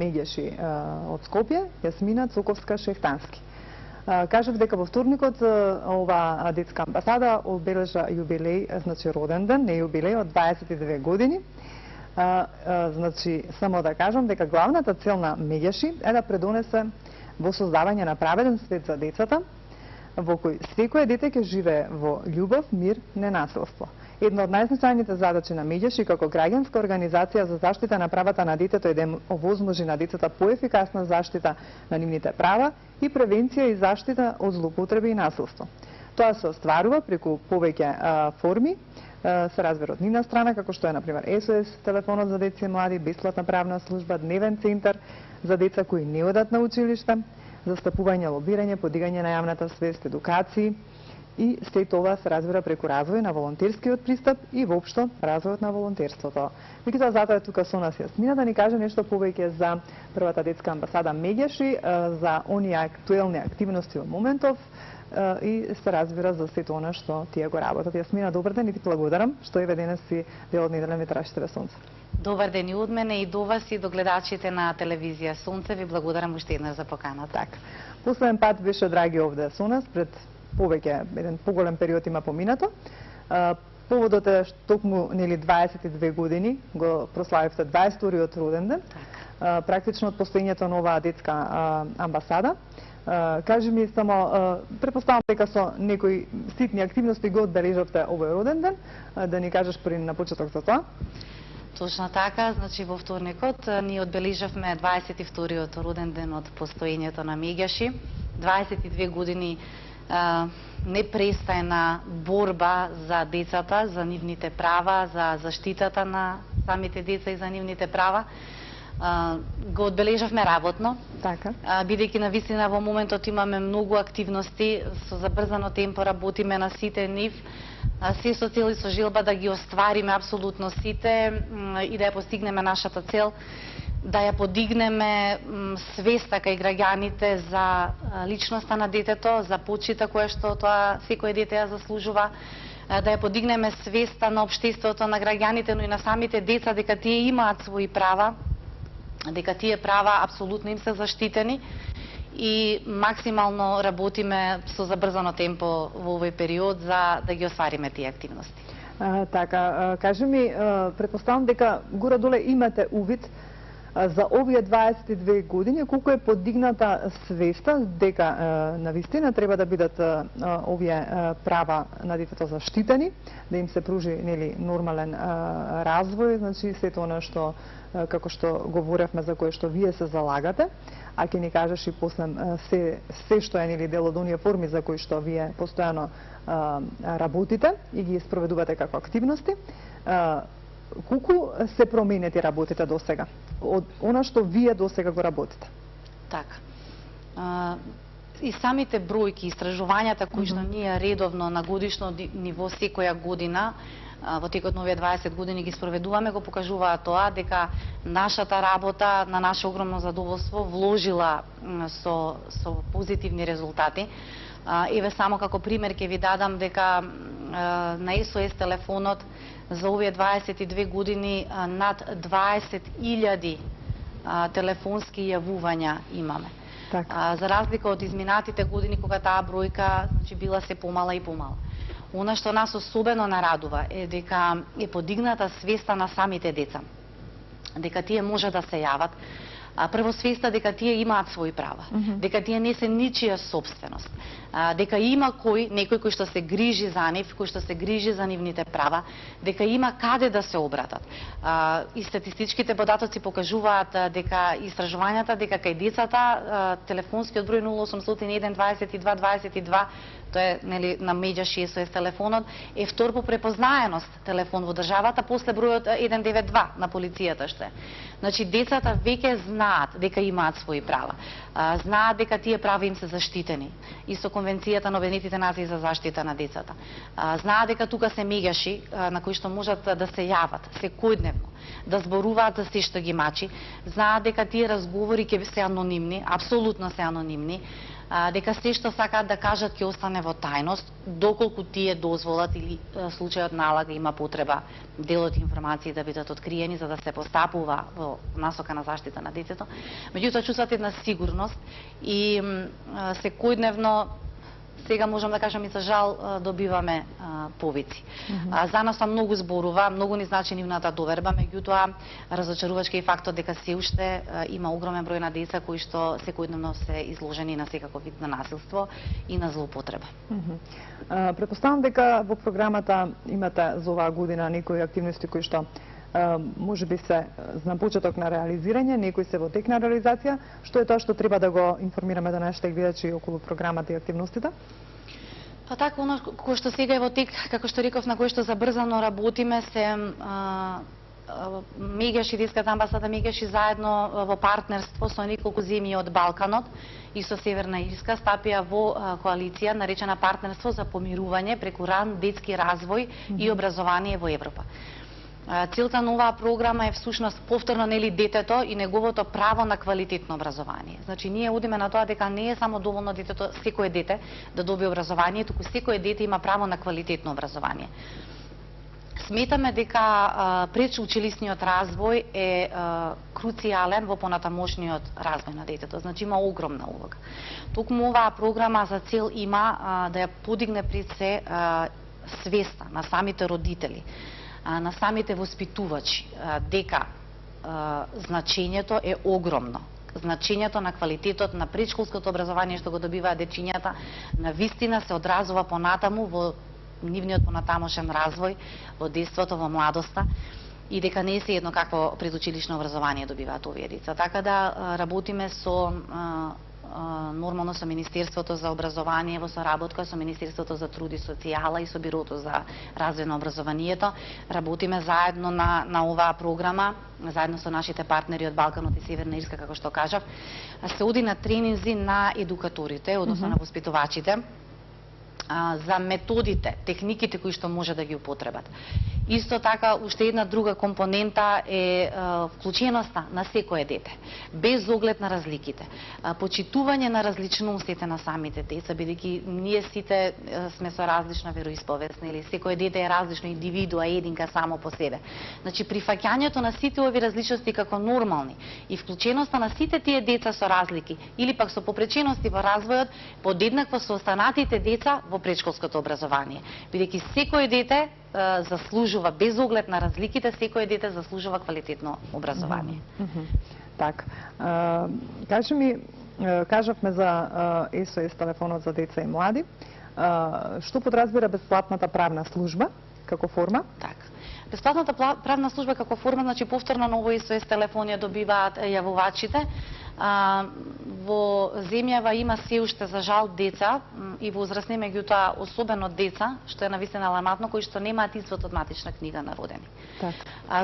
Меѓаши од Скопје, Јасмина Цуковска-Шехтански. Кажав дека во вторникот ова детска амбасада обележа јубилеј, значи роден ден, не јубилеј, од 22 години. Значи, само да кажам дека главната цел на Меѓаши е да предонесе во создавање на праведен свет за децата, во кој секое дете ќе живее во љубов, мир, ненасилство. Една од најзначајните задачи на Меѓаши како граѓанска организација за заштита на правата на детето е да им овозможи на децата поефикасна заштита на нивните права и превенција и заштита од злоупотреби и насилство. Тоа се остварува преку повеќе форми, се разбира од нивна страна, како што е, например, SOS, телефонот за деца и млади, бесплатна правна служба, дневен центар за деца кои не одат на училиште, застапување, лобирање, подигање на јавната свест, едукации и се тоа се разбира преку развој на волонтерскиот пристап и воопшто развојот на волонтерството. Меѓутоа, затоа е тука со нас Јасмина да ни каже нешто повеќе за првата детска амбасада Меѓаши, за оние актуелни активности во моментов и се разбира за сето она што тие го работат. Јасмина, добар ден и ти благодарам што еве денес си дел од неделен ветраш ТВ Сонце. Добар ден и од мене и до вас и до гледачите на телевизија Сонце. Ви благодарам уште еднаш за поканата. Така. Последен пат беше Драги овде со нас, пред повеќе, еден поголем период има поминато. Поводот е токму нели 22 години го прославивте 22-риот роден ден. Практично од постоењето на оваа детска амбасада. Кажи ми само, претпоставам дека со некои ситни активности го одбележавте овој роден ден, да ни кажеш на почеток за тоа. Точно така, значи во вторникот ние одбележавме 22-риот роден ден од постоењето на Меѓаши. 22 години непрестајна борба за децата, за нивните права, за заштитата на самите деца и за нивните права. Го одбележавме работно, така. Бидејќи навистина во моментот имаме многу активности, со забрзано темпо работиме на сите нив, се со цел и со желба да ги оствариме апсолутно сите и да ја постигнеме нашата цел, да ја подигнеме свеста кај граѓаните за личноста на детето, за почита која што тоа секој дете ја заслужува, да ја подигнеме свеста на општеството, на граѓаните, но и на самите деца дека тие имаат своји права, дека тие права апсолутно им се заштитени и максимално работиме со забрзано темпо во овој период за да ги оствариме тие активности. Така, кажи ми, претпоставам дека горе-доле имате увид за овие 22 години, колку е подигната свеста дека навистина треба да бидат овие права на детето заштитени, да им се пружи нели нормален развој, значи сето она што како што говоревме за кое што вие се залагате, а ќе ни кажеш и после се што е нели дел од оние форми за кои што вие постојано работите и ги спроведувате како активности. Колку се променети работите до сега? Од она што вие до сега го работите? Така. И самите бројки, истражувањата кои што ние редовно на годишно ниво секоја година во текот на овие 20 години ги спроведуваме, го покажуваат тоа дека нашата работа на наше огромно задоволство вложила со позитивни резултати. Еве само како пример ќе ви дадам дека на SOS телефонот за овие 22 години над 20.000 телефонски јавувања имаме. Так. За разлика од изминатите години кога таа бројка значи била се помала и помала. Она што нас особено нарадува е дека е подигната свеста на самите деца, дека тие може да се јават. Прво свеста дека тие имаат своји права, дека тие не се ничија собственост, дека има некој кој што се грижи за нив, кој што се грижи за нивните права, дека има каде да се обратат. И статистичките податоци покажуваат дека истражувањата дека кај децата телефонскиот број 0801 22 22, тоа е нели на Меѓаши SOS телефонот, е втор по препознаеност телефон во државата после бројот 192 на полицијата што е. Значи децата веќе знаат дека имаат своји права. Знаат дека тие права им се заштитени и со Конвенцијата на Обединетите нации за заштита на децата. Знаат дека тука се Меѓаши на кои што можат да се јават секојдневно, да зборуваат за се што ги мачи. Знаат дека тие разговори ќе се анонимни, апсолутно се анонимни. дека се што сакаат да кажат ќе остане во тајност, доколку тие дозволат или случајот налага има потреба делот информации да бидат откриени за да се постапува во насока на заштита на детето. Меѓутоа чувстват една сигурност и секојдневно сега можам да кажам и за жал добиваме повици. За нас многу зборува, многу ни значи нивната доверба, меѓутоа разочарувачки е фактот дека се уште има огромен број на деца кои што секојдневно се изложени на секаков вид на насилство и на злоупотреба. Претпоставам дека во програмата имате за оваа година некои активности кои што може би се на почеток на реализирање, некои се во тек на реализација. Што е тоа што треба да го информираме да нашите гледачи околу програмата и активностите? Па така, оно кој што сега е во тек, како што реков, на кој што забрзано работиме, се Мегеш и Детската амбасада Мегеш и заедно во партнерство со неколку земји од Балканот и со Северна Ирска стапија во коалиција наречена Партнерство за помирување преку ран детски развој и образование во Европа. Целта на оваа програма е всушност повторно нели детето и неговото право на квалитетно образование. Значи ние одиме на тоа дека не е само доволно детето, секое дете да добие образование, туку секое дете има право на квалитетно образование. Сметаме дека предучилишниот развој е круцијален во понатамошниот развој на детето, значи има огромна улога. Токму оваа програма за цел има да ја подигне пред се свеста на самите родители, на самите воспитувачи, дека значењето е огромно. Значењето на квалитетот на предшколското образование што го добиваат дечињата на вистина се одразува понатаму во нивниот понатамошен развој, во детството, во младоста и дека не се едно какво предучилишно образование добиваат овие деца. Така да работиме со нормално со Министерството за образование во соработка со Министерството за труд и социјала и со Бирото за развој на образованието. Работиме заедно на оваа програма, заедно со нашите партнери од Балканот и Северна Ирска, како што кажав. Се оди на тренинзи на едукаторите, односно на воспитувачите, за методите, техниките кои што може да ги употребат. Исто така, уште една друга компонента е вклученоста на секое дете, без оглед на разликите. Почитување на различностите на самите деца, бидејќи ние сите сме со различна вероисповест, или секое дете е различно индивидуа, единка само по себе. Значи, прифаќањето на сите овие различности како нормални и вклученоста на сите тие деца со разлики или пак со попречености во развојот подеднакво со останатите деца во предшколското образование. Бидејќи секое дете заслужува, без оглед на разликите, секое дете заслужува квалитетно образование. Так, кажи ми, кажавме за СОС телефонот за деца и млади. Што подразбира бесплатната правна служба како форма? Так. Бесплатната правна служба како форма, значи повторно на овој СОС телефон ја добиваат јавувачите. Во земјава има се уште за жал деца и возрастни, меѓутоа особено деца, што е навистина алармантно, кои што немаат извод од матична книга на родени. Так.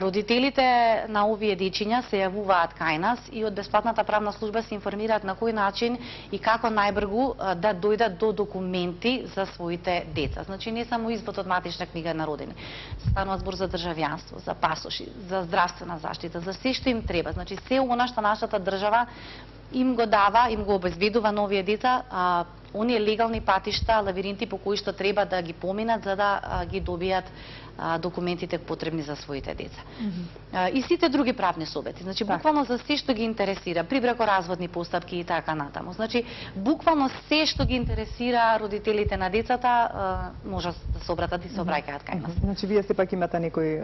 Родителите на овие дечиња се јавуваат кај нас и од бесплатната правна служба се информираат на кој начин и како најбргу да дојдат до документи за своите деца. Значи не само извод од матична книга на родени. Станува збор за државјанство, за пасоши, за здравствена заштита, за се што им треба. Значи се она што нашата држава им го дава, им го обезбедува на овие деца, оние легални патишта, лавиринти по кои што треба да ги поминат за да ги добијат документите потребни за своите деца. И сите други правни субјекти, значи буквално за се што ги интересира, при бракоразводни постапки и така натаму. Значи буквално се што ги интересира родителите на децата може да се обратат и се обраќаат кај нас. Значи вие сепак имате некој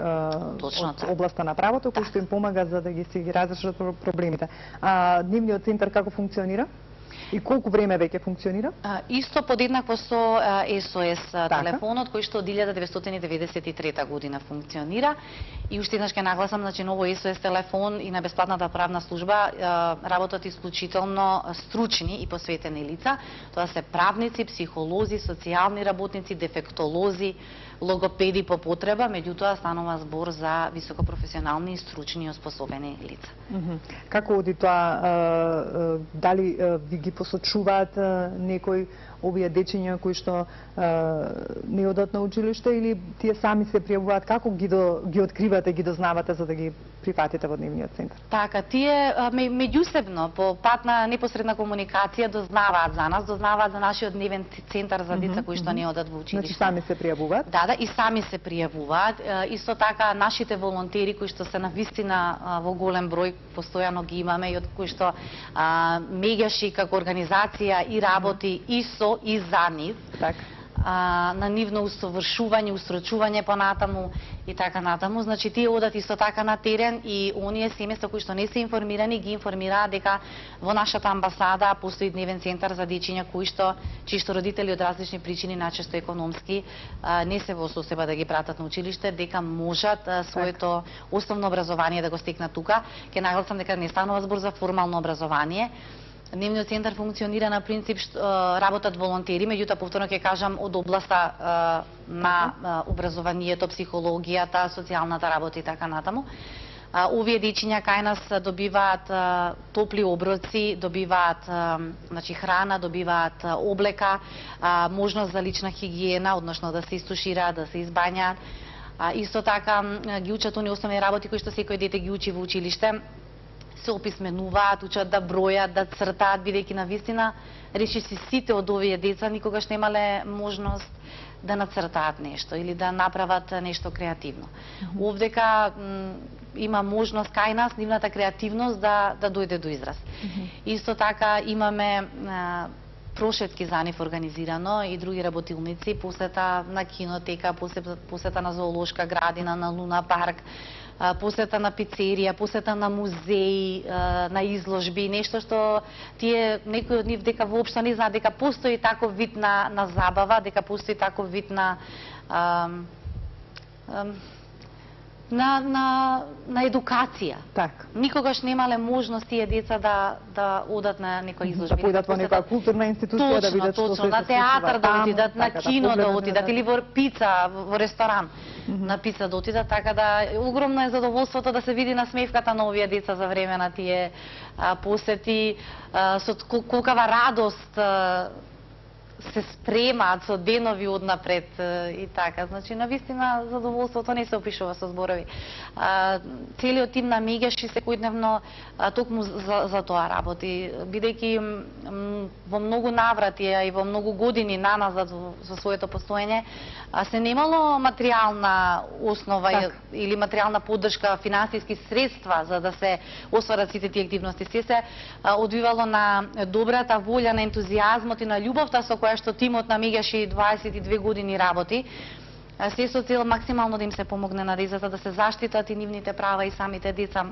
од областа на правото кој што им помага за да ги разрешат проблемите. Нивниот центар како функционира? И колку време веќе функционира? Исто подеднакво со СОС телефонот кој што од 1993 година функционира. И уште еднаш ќе нагласам, значи ново СОС телефон и на бесплатната правна служба работат исклучително стручни и посветени лица. Тоа се правници, психолози, социјални работници, дефектолози, логопеди по потреба, меѓутоа станува збор за високопрофесионални и стручни и оспособени лица. Како оди тоа, дали ви ги посочуваат некои овие дечиња кои што не одат на училиште или тие сами се пријавуваат, како ги откривате, ги дознавате за да ги прифатите во дневниот центар? Така, тие меѓусебно по пат на непосредна комуникација дознаваат за нас, дознаваат за нашиот дневен центар за деца кои што не одат во училиште. Значи сами се пријавуваат? Да, и сами се пријавуваат. Исто така нашите волонтери кои што се навистина во голем број, постојано ги имаме и од кои што Мегаши како организација и работи и со и за нив. Така. На нивно усовршување, устрочување понатаму и така натаму. Значи тие одат исто така на терен и оние семејства кои што не се информирани ги информираат дека во нашата амбасада постои дневен центар за дечиња чии што родители од различни причини, најчесто економски, не се во состојба да ги пратат на училиште, дека можат своето основно образование да го стекнат тука. Ке нагласам дека не станува збор за формално образование. Дневниот центар функционира на принцип што работат волонтери, меѓутоа повторно ќе кажам од областа на образованието, психологијата, социјалната работа и така натаму. Овие дечиња кај нас добиваат топли оброци, добиваат значи храна, добиваат облека, можност за лична хигиена, односно да се истушираат, да се избањаат. Исто така ги учат оние основни работи кои што секој дете ги учи во училиште. Се описменуваат, учат да бројат, да цртаат, бидејќи навистина речи си сите од овие деца никогаш немале можност да нацртаат нешто или да направат нешто креативно. Овдека има можност кај нас нивната креативност да дојде до израз. Исто така имаме прошетки за нив организирано и други работилници, посета на кинотека, посета на зоолошка градина, на Луна парк, посета на пицерија, посета на музеи, на изложби, нешто што тие некои од нив дека воопшто не знаат дека постои таков вид на забава, дека постои таков вид на едукација. Така. Никогаш немале можност тие деца да одат на некоја изложба. Да појдат во некоја културна институција, да видат што се случува. На театар да отидат, на кино да отидат или во пица, во ресторан на пица да отидат, така да огромно е задоволството да се види насмевката на овие деца за време на тие посети, со колкава радост се спремаат со денови однапред и така. Значи, навистина, задоволството не се опишува со зборови. Целиот тим на Мегаши секојдневно токму за тоа работи, бидејќи во многу наврати и во многу години наназад со своето постоење се немало материјална основа или материјална поддршка, финансиски средства за да се остварат сите тие активности. Се одвивало на добрата волја, на ентузијазмот и на љубовта со која што тимот на Мегаши 22 години работи, се со цел максимално да им се помогне на децата, да се заштитат и нивните права и самите деца.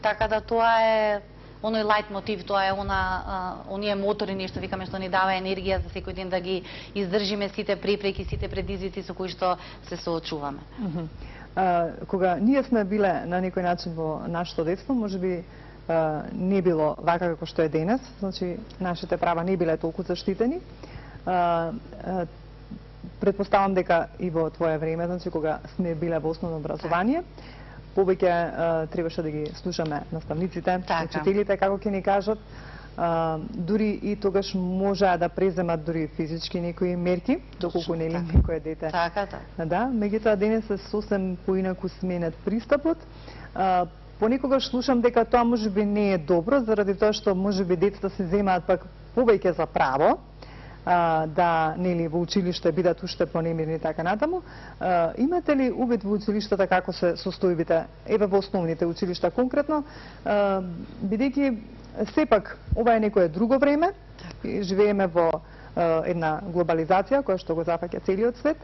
Така да тоа е оној лајт мотив, тоа е оние мотори, нешто викаме што ни дава енергија за секој ден да ги издржиме сите препреки, сите предизвици со кои што се соочуваме. Кога ние сме биле на некој начин во нашето детство, можеби не било вака како што е денес, значи нашите права не биле толку заштитени. Предпоставам дека и во твое време, значи кога сме биле во основно образование, повеќе требаше да ги слушаме наставниците, учителите како ќе ни кажат, дури и тогаш можеа да преземат дури физички некои мерки, доколку нели некое дете. Така. Да, меѓутоа денес е сосем поинаку сменет пристапот. Понекогаш слушам дека тоа можеби не е добро, заради тоа што можеби децата се земаат пак повеќе за право, да нели во училиште бидат уште понемирни така натаму. Имате ли увид во училиштата како се состојбите, еве во основните училишта конкретно, бидејќи сепак ова е некое друго време, живееме во една глобализација која што го зафаќа целиот свет,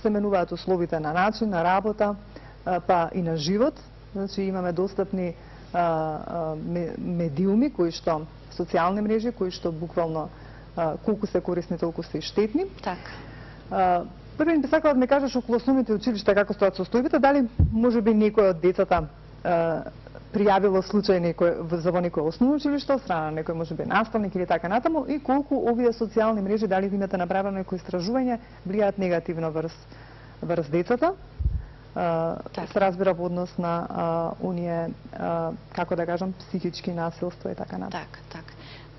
се менуваат условите на начин, на работа, па и на живот. Значи имаме достапни медиуми кои што социјални мрежи кои што буквално колку се корисни толку се и штетни. Така. Први би сакала да ми кажеш околу основните училишта како стојат состојбите, дали можеби некој од децата пријавило случај за во некој основно училиште, од страна на некој можеби наставник или така натаму, и колку овие социјални мрежи, дали ви имате направено некој истражување, влијаат негативно врз децата, се разбира во однос на оние, како да кажам, психички насилства и така натаму. Так.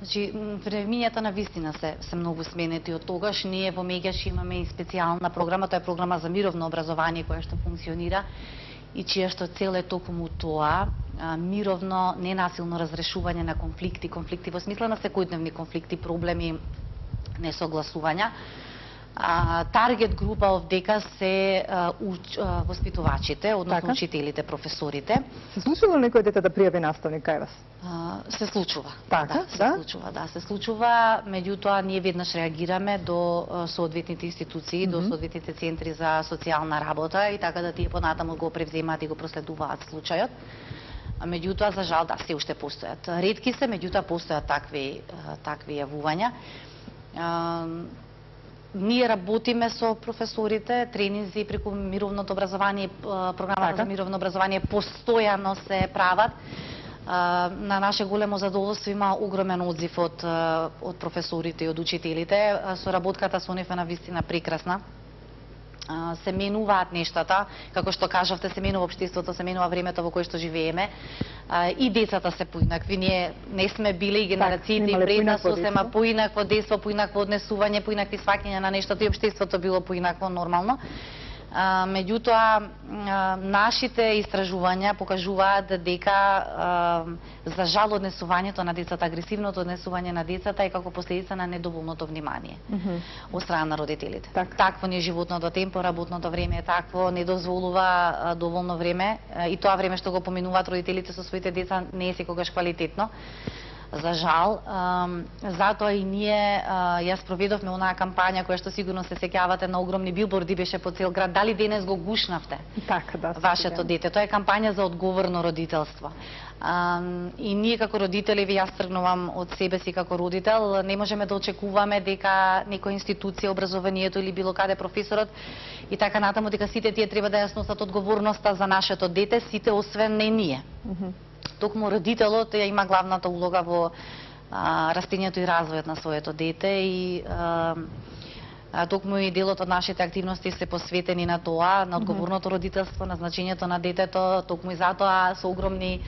Значи, времињата на вистина се многу сменети. Од тогаш ние во Меѓаш имаме и специјална програма, тоа е програма за мировно образование која што функционира и чија што цел е токму тоа, мировно, ненасилно разрешување на конфликти во смисла на секојдневни конфликти, проблеми, несогласувања. Таргет група овдека се воспитувачите, односно учителите, професорите. Се случува ли некој дете да пријави наставник кај вас? Се случува. Така, се случува, меѓутоа ние веднаш реагираме до соодветните институции, до соодветните центри за социјална работа и така да тие понатаму го превземаат и го проследуваат случајот. Меѓутоа, за жал, да, се уште постојат. Ретки се, меѓутоа постојат такви јавувања. Ние работиме со професорите, тренинзи преку мировното образование, програмата за мировно образование постојано се прават. На наше големо задоволство има огромен одзив од професорите и од учителите. Соработката со нив е навистина прекрасна. Се менуваат нештата, како што кажавте, се менува општеството, се менува времето во кое што живееме. И децата се поинакви. Ние не сме били генерациите пред нас, сосема поинакво детство, поинакво однесување, поинакви сваќања на нештото и општеството било поинакво нормално. Меѓутоа, нашите истражувања покажуваат дека за жал однесувањето на децата, агресивното однесување на децата е како последица на недоволното внимание од страна на родителите. Такво ни е животното темпо, работното време е такво, не дозволува доволно време и тоа време што го поминуваат родителите со своите деца не е секогаш квалитетно. За жал, затоа и ние ја спроведовме онаа кампања која што сигурно се сеќавате, на огромни билборди беше по цел град. Дали денес го гушнавте вашето дете? Тоа е кампања за одговорно родителство. И ние како родители, јас тргнувам од себе си како родител, не можеме да очекуваме дека некоја институција, образованието или било каде професорот и така натаму, дека сите тие треба да ја сносат одговорноста за нашето дете, сите освен не ние. Токму родителот има главната улога во растењето и развојот на своето дете и токму и делот од нашите активности се посветени на тоа, на одговорното родителство, на значењето на детето, токму и затоа со огромни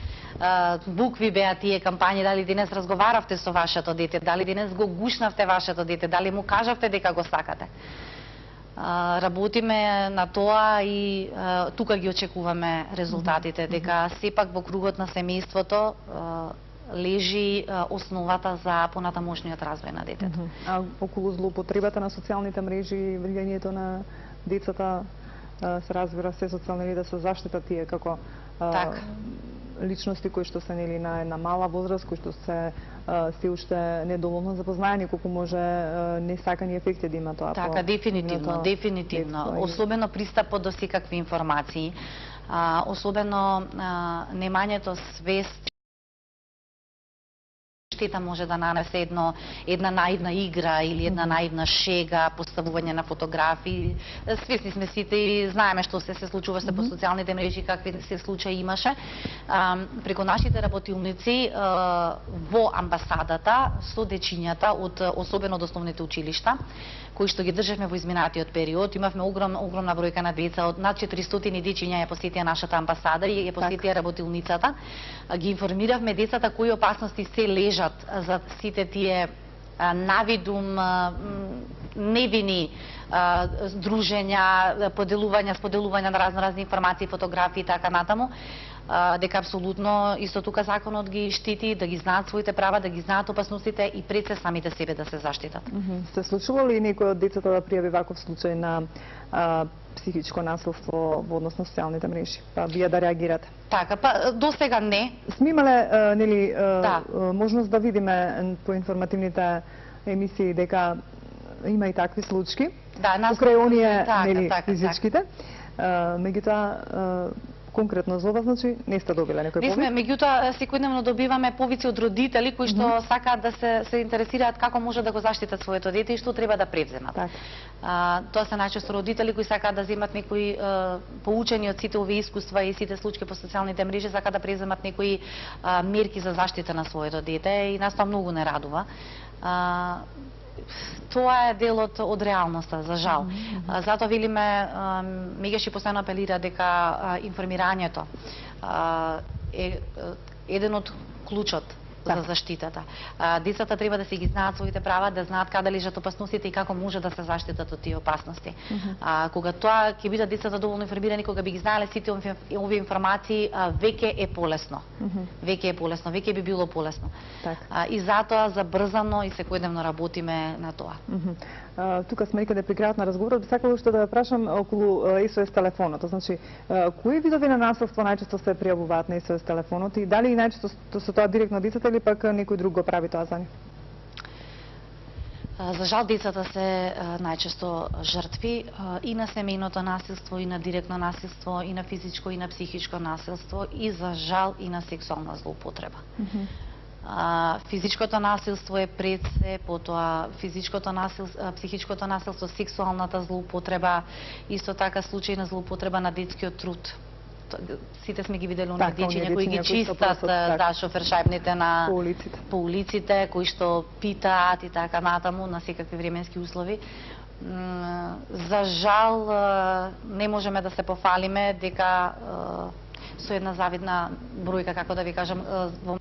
букви беа тие кампањи. Дали денес разговаравте со вашето дете, дали денес го гушнавте вашето дете, дали му кажавте дека го сакате. Работиме на тоа и тука ги очекуваме резултатите, дека сепак во кругот на семејството лежи основата за понатамошниот развој на детето. А околу злоупотребата на социјалните мрежи, влијанието на децата, се разбира се социјални да се заштитат тие како личности кои што се нели на една мала возраст, кои што се уште недоволно запознаени, колку може несакани ефекти да има тоа. Така, дефинитивно. Особено пристапот до секакви информации, особено немањето свест штета може да нанесе една наивна игра или една наивна шега, поставување на фотографии. Свесни сме сите и знаеме што се случуваше по социјалните мрежи, какви се случаи имаше. Преку нашите работилници во амбасадата со дечињата од особено од основните училишта, кои што ги државме во изминатиот период, имавме огромна бројка на деца, од над 400 дечиња ја посетија нашата амбасада и ја посетија работилницата. Ги информиравме децата кои опасности се лежат за сите тие навидум невини здружења, споделувања на разни информации, фотографии и така натаму, дека апсолутно исто тука законот ги штити, да ги знаат своите права, да ги знаат опасностите и пред се самите себе да се заштитат. Се случува ли некој од децата да пријави ваков случај на психичко насилство во однос на социјалните мрежи? Вие да реагирате? Така, до сега не. Сме имале можност да видиме по информативните емисии дека има и такви случаи. Покрај оние физичките. Меѓутоа конкретно за ова, значи, не сте добиле некој повик? Не сме, меѓутоа секојдневно добиваме повици од родители кои што сакаат да се интересираат како може да го заштитат своето дете и што треба да превземат. Тоа се најчесто родители кои сакаат да земат некои поучени од сите овие искуства и сите случаи по социјалните мрежи, сакаат да превземат некои мерки за заштита на своето дете и нас тоа многу не радува. Тоа е делот од реалноста, за жал. Затоа велиме, Меѓаш и постојано апелира дека информирањето е еден од клучот за заштитата. Децата треба да се ги знаат своите права, да знаат каде лежат опасностите и како може да се заштитат од тие опасности. Кога тоа ќе бидат децата доволно информирани, кога би ги знаеле сите овие информации, веќе е полесно. Веќе е полесно, веќе би било полесно. И затоа забрзано и секојдневно работиме на тоа. Тука сме некаде при крајот на разговорот, би сакала уште да прашам околу СОС телефонот. Значи, кои видови на насилство најчесто се пријавуваат на СОС телефонот и дали најчесто се тоа директно децата или пак некој друг го прави тоа за нив? За жал, децата се најчесто жртви и на семејното насилство, и на директно насилство, и на физичко, и на психичко насилство, и за жал и на сексуална злоупотреба. Физичкото насилство е пред се, потоа психичкото насилство, сексуалната злоупотреба, исто така случај на злоупотреба на детскиот труд. Сите сме ги видели оние дечиња кои ги чистат шофершајбните по улиците, кои што питаат и така натаму на секакви временски услови. За жал не можеме да се пофалиме дека со една завидна бројка, како да ви кажам, во